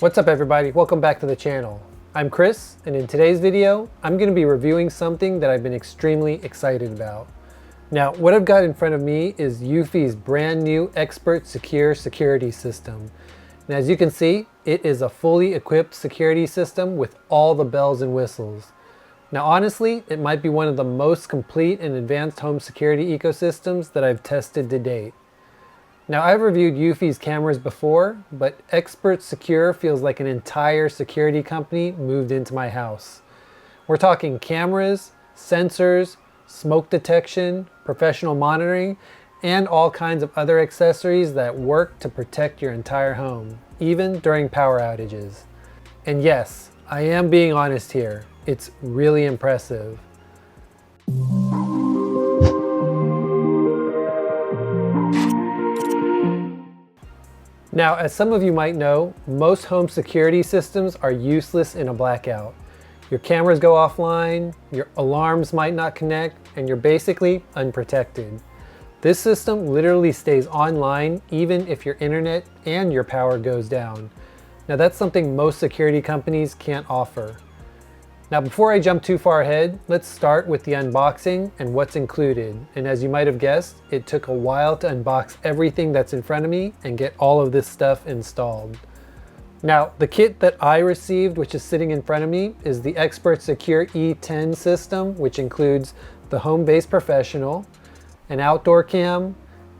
What's up everybody, welcome back to the channel. I'm Chris, and in today's video, I'm going to be reviewing something that I've been extremely excited about. Now, what I've got in front of me is eufy's brand new ExpertSecure security system. And as you can see, it is a fully equipped security system with all the bells and whistles. Now honestly, it might be one of the most complete and advanced home security ecosystems that I've tested to date. Now I've reviewed eufy's cameras before, but ExpertSecure feels like an entire security company moved into my house. We're talking cameras, sensors, smoke detection, professional monitoring, and all kinds of other accessories that work to protect your entire home, even during power outages. And yes, I am being honest here, it's really impressive. Now, as some of you might know, most home security systems are useless in a blackout. Your cameras go offline, your alarms might not connect, and you're basically unprotected. This system literally stays online even if your internet and your power goes down. Now that's something most security companies can't offer. Now before I jump too far ahead, let's start with the unboxing and what's included. And as you might have guessed, it took a while to unbox everything that's in front of me and get all of this stuff installed. Now the kit that I received, which is sitting in front of me, is the ExpertSecure E10 system, which includes the Home Base Professional, an outdoor cam,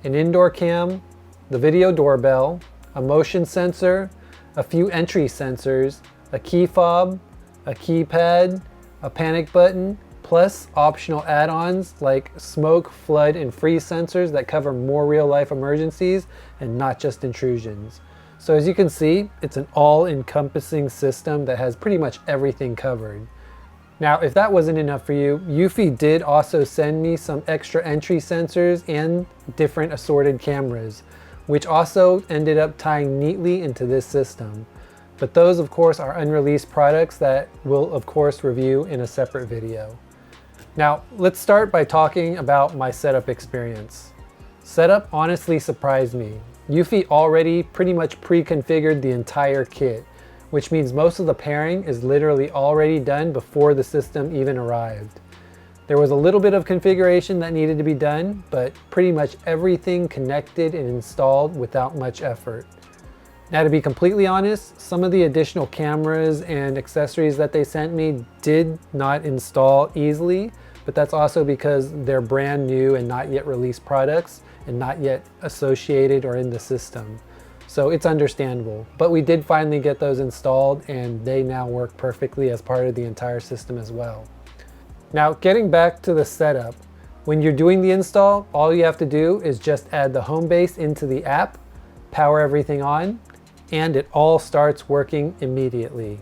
an indoor cam, the video doorbell, a motion sensor, a few entry sensors, a key fob, a keypad, a panic button, plus optional add-ons like smoke, flood, and freeze sensors that cover more real-life emergencies and not just intrusions. So as you can see, it's an all-encompassing system that has pretty much everything covered. Now, if that wasn't enough for you, eufy did also send me some extra entry sensors and different assorted cameras, which also ended up tying neatly into this system. But those, of course, are unreleased products that we'll, of course, review in a separate video. Now, let's start by talking about my setup experience. Setup honestly surprised me. eufy already pretty much pre-configured the entire kit, which means most of the pairing is literally already done before the system even arrived. There was a little bit of configuration that needed to be done, but pretty much everything connected and installed without much effort. Now, to be completely honest, some of the additional cameras and accessories that they sent me did not install easily, but that's also because they're brand new and not yet released products and not yet associated or in the system. So it's understandable, but we did finally get those installed and they now work perfectly as part of the entire system as well. Now, getting back to the setup, when you're doing the install, all you have to do is just add the home base into the app, power everything on, and it all starts working immediately.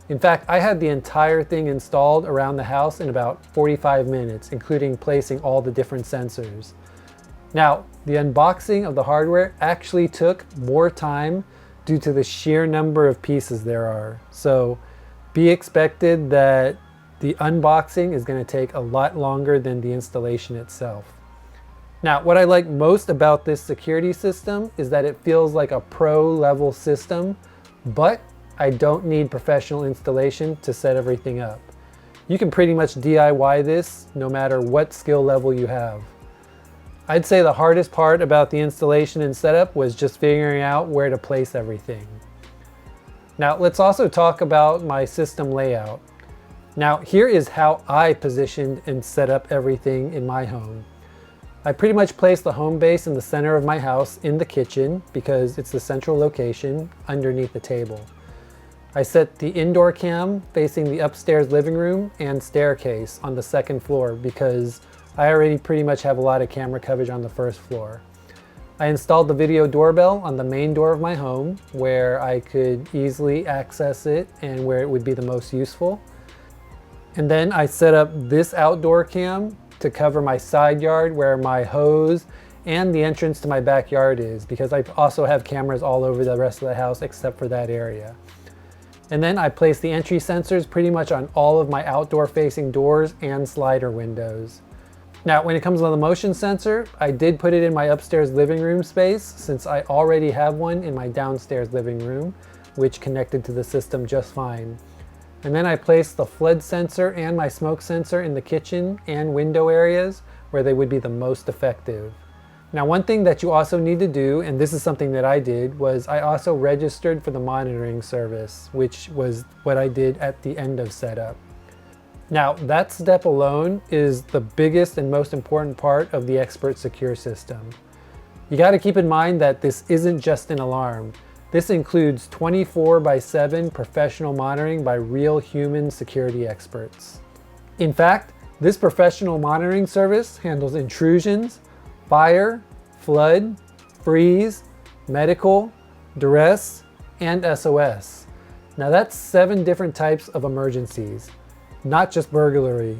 In fact, I had the entire thing installed around the house in about 45 minutes, including placing all the different sensors. Now, the unboxing of the hardware actually took more time due to the sheer number of pieces there are. So be expected that the unboxing is going to take a lot longer than the installation itself. Now, what I like most about this security system is that it feels like a pro-level system, but I don't need professional installation to set everything up. You can pretty much DIY this no matter what skill level you have. I'd say the hardest part about the installation and setup was just figuring out where to place everything. Now, let's also talk about my system layout. Now, here is how I positioned and set up everything in my home. I pretty much placed the home base in the center of my house in the kitchen because it's the central location underneath the table. I set the indoor cam facing the upstairs living room and staircase on the second floor because I already pretty much have a lot of camera coverage on the first floor. I installed the video doorbell on the main door of my home where I could easily access it and where it would be the most useful. And then I set up this outdoor cam to cover my side yard where my hose and the entrance to my backyard is, because I also have cameras all over the rest of the house except for that area. And then I placed the entry sensors pretty much on all of my outdoor facing doors and slider windows. Now, when it comes to the motion sensor, I did put it in my upstairs living room space since I already have one in my downstairs living room, which connected to the system just fine. And then I placed the flood sensor and my smoke sensor in the kitchen and window areas where they would be the most effective. Now, one thing that you also need to do, and this is something that I did, was I also registered for the monitoring service, which was what I did at the end of setup. Now, that step alone is the biggest and most important part of the ExpertSecure system. You got to keep in mind that this isn't just an alarm. This includes 24/7 professional monitoring by real human security experts. In fact, this professional monitoring service handles intrusions, fire, flood, freeze, medical, duress, and SOS. Now that's 7 different types of emergencies, not just burglary.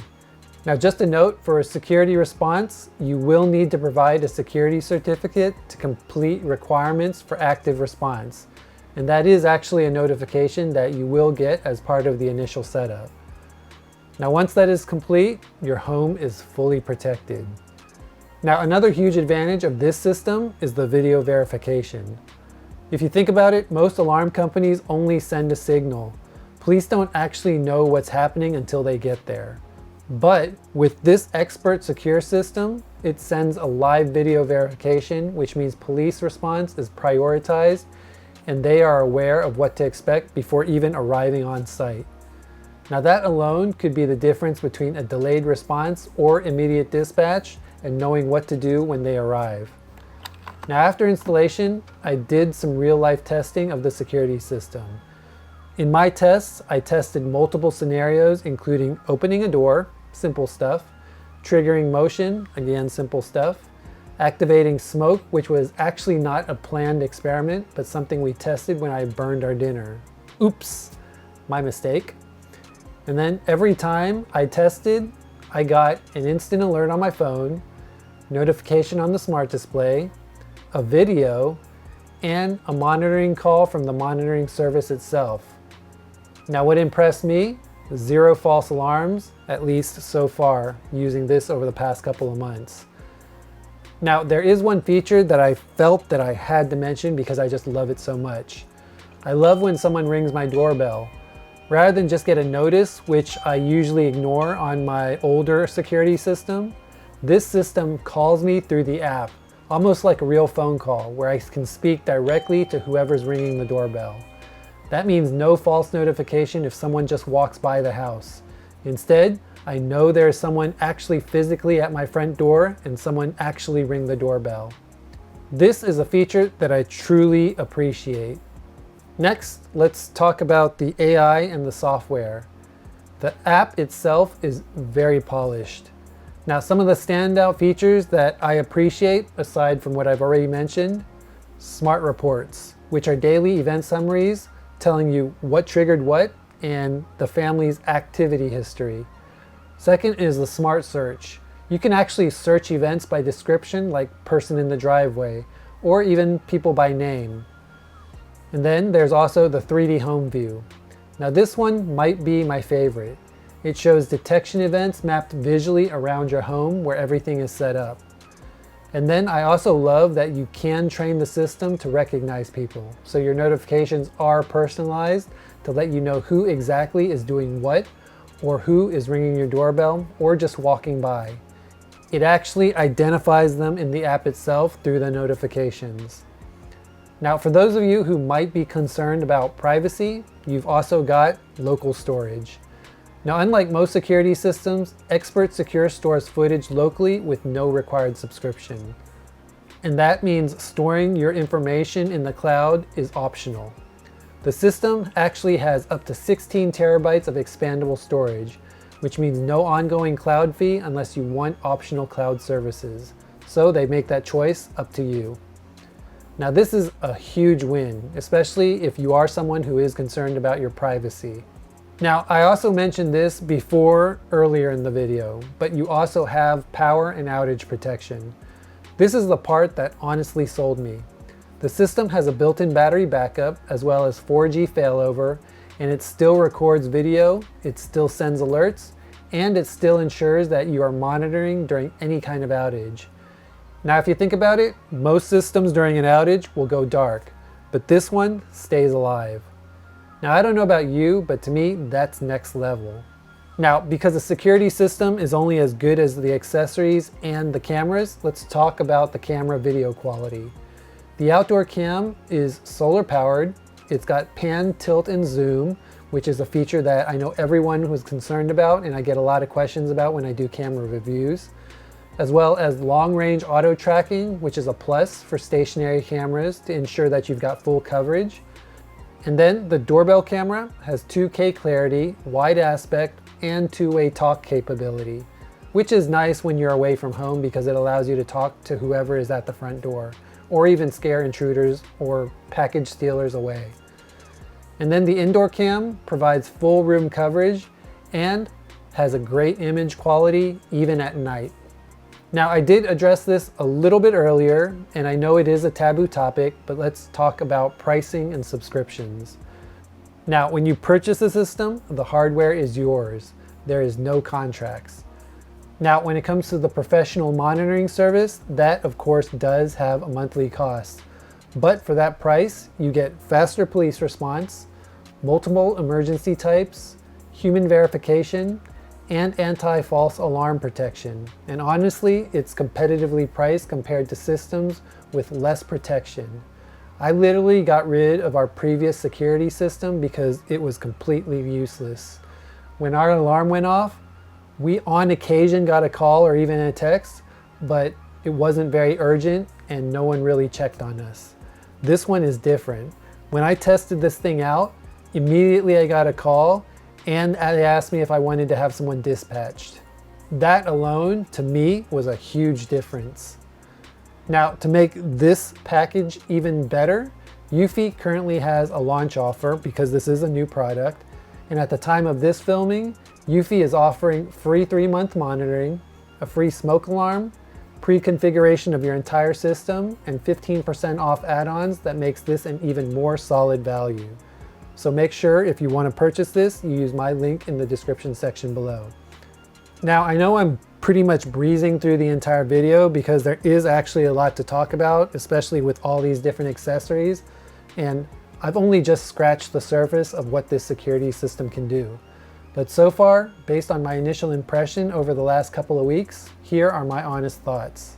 Now, just a note, for a security response, you will need to provide a security certificate to complete requirements for active response. And that is actually a notification that you will get as part of the initial setup. Now, once that is complete, your home is fully protected. Now, another huge advantage of this system is the video verification. If you think about it, most alarm companies only send a signal. Police don't actually know what's happening until they get there. But with this ExpertSecure system, it sends a live video verification, which means police response is prioritized and they are aware of what to expect before even arriving on site. Now that alone could be the difference between a delayed response or immediate dispatch and knowing what to do when they arrive. Now, after installation, I did some real-life testing of the security system. In my tests, I tested multiple scenarios, including opening a door, simple stuff, triggering motion, again, simple stuff, activating smoke, which was actually not a planned experiment, but something we tested when I burned our dinner. Oops, my mistake. And then every time I tested, I got an instant alert on my phone, notification on the smart display, a video, and a monitoring call from the monitoring service itself. Now, what impressed me? 0 false alarms, at least so far, using this over the past couple of months. Now, there is one feature that I felt that I had to mention because I just love it so much. I love when someone rings my doorbell. Rather than just get a notice, which I usually ignore on my older security system, this system calls me through the app, almost like a real phone call where I can speak directly to whoever's ringing the doorbell. That means no false notification if someone just walks by the house. Instead, I know there's someone actually physically at my front door and someone actually ring the doorbell. This is a feature that I truly appreciate. Next, let's talk about the AI and the software. The app itself is very polished. Now, some of the standout features that I appreciate, aside from what I've already mentioned, smart reports, which are daily event summaries telling you what triggered what and the family's activity history. Second is the smart search. You can actually search events by description, like person in the driveway, or even people by name. And then there's also the 3D home view. Now this one might be my favorite. It shows detection events mapped visually around your home where everything is set up. And then I also love that you can train the system to recognize people. So your notifications are personalized to let you know who exactly is doing what, or who is ringing your doorbell, or just walking by. It actually identifies them in the app itself through the notifications. Now, for those of you who might be concerned about privacy, you've also got local storage. Now, unlike most security systems, ExpertSecure stores footage locally with no required subscription. And that means storing your information in the cloud is optional. The system actually has up to 16 terabytes of expandable storage, which means no ongoing cloud fee unless you want optional cloud services. So they make that choice up to you. Now, this is a huge win, especially if you are someone who is concerned about your privacy. Now, I also mentioned this before earlier in the video, but you also have power and outage protection. This is the part that honestly sold me. The system has a built-in battery backup as well as 4G failover, and it still records video, it still sends alerts, and it still ensures that you are monitoring during any kind of outage. Now, if you think about it, most systems during an outage will go dark, but this one stays alive. Now, I don't know about you, but to me, that's next level. Now, because a security system is only as good as the accessories and the cameras, let's talk about the camera video quality. The outdoor cam is solar powered. It's got pan, tilt, and zoom, which is a feature that I know everyone was concerned about and I get a lot of questions about when I do camera reviews. As well as long range auto tracking, which is a plus for stationary cameras to ensure that you've got full coverage. And then the doorbell camera has 2K clarity, wide aspect, and two-way talk capability, which is nice when you're away from home because it allows you to talk to whoever is at the front door, or even scare intruders or package stealers away. And then the indoor cam provides full room coverage and has a great image quality even at night. Now, I did address this a little bit earlier, and I know it is a taboo topic, but let's talk about pricing and subscriptions. Now, when you purchase a system, the hardware is yours. There is no contracts. Now, when it comes to the professional monitoring service, that of course does have a monthly cost. But for that price, you get faster police response, multiple emergency types, human verification, and anti-false alarm protection. And honestly, it's competitively priced compared to systems with less protection. I literally got rid of our previous security system because it was completely useless. When our alarm went off, we on occasion got a call or even a text, but it wasn't very urgent and no one really checked on us. This one is different. When I tested this thing out, immediately I got a call and they asked me if I wanted to have someone dispatched. That alone, to me, was a huge difference. Now, to make this package even better, eufy currently has a launch offer because this is a new product. And at the time of this filming, eufy is offering free 3-month monitoring, a free smoke alarm, pre-configuration of your entire system, and 15% off add-ons that makes this an even more solid value. So make sure if you want to purchase this, you use my link in the description section below. Now, I know I'm pretty much breezing through the entire video because there is actually a lot to talk about, especially with all these different accessories. And I've only just scratched the surface of what this security system can do. But so far, based on my initial impression over the last couple of weeks, here are my honest thoughts.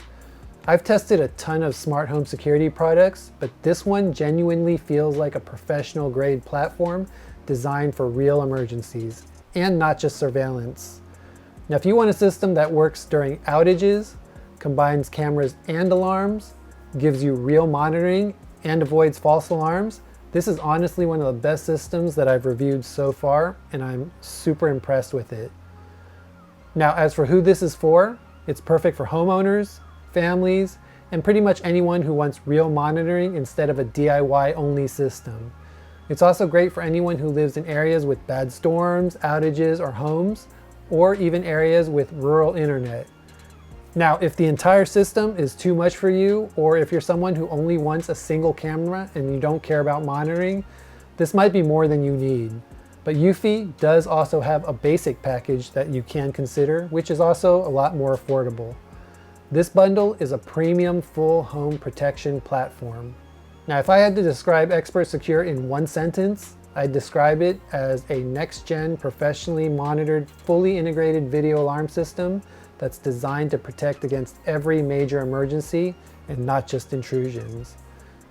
I've tested a ton of smart home security products, but this one genuinely feels like a professional grade platform designed for real emergencies and not just surveillance. Now, if you want a system that works during outages, combines cameras and alarms, gives you real monitoring, and avoids false alarms, this is honestly one of the best systems that I've reviewed so far, and I'm super impressed with it. Now, as for who this is for, it's perfect for homeowners, families, and pretty much anyone who wants real monitoring instead of a DIY-only system. It's also great for anyone who lives in areas with bad storms, outages, or homes, or even areas with rural internet. Now, if the entire system is too much for you, or if you're someone who only wants a single camera and you don't care about monitoring, this might be more than you need. But eufy does also have a basic package that you can consider, which is also a lot more affordable. This bundle is a premium full home protection platform. Now, if I had to describe ExpertSecure in one sentence, I'd describe it as a next-gen, professionally monitored, fully integrated video alarm system that's designed to protect against every major emergency and not just intrusions.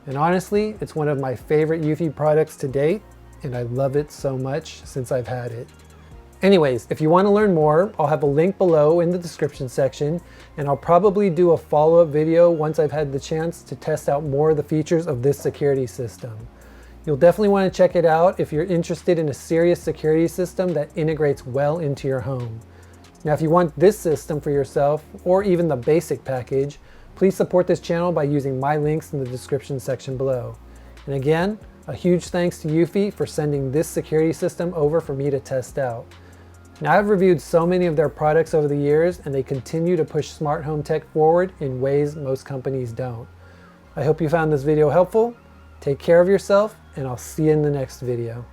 And honestly, it's one of my favorite eufy products to date, and I love it so much since I've had it. Anyways, if you want to learn more, I'll have a link below in the description section, and I'll probably do a follow-up video once I've had the chance to test out more of the features of this security system. You'll definitely want to check it out if you're interested in a serious security system that integrates well into your home. Now, if you want this system for yourself, or even the basic package, please support this channel by using my links in the description section below. And again, a huge thanks to eufy for sending this security system over for me to test out. Now, I've reviewed so many of their products over the years, and they continue to push smart home tech forward in ways most companies don't. I hope you found this video helpful. Take care of yourself, and I'll see you in the next video.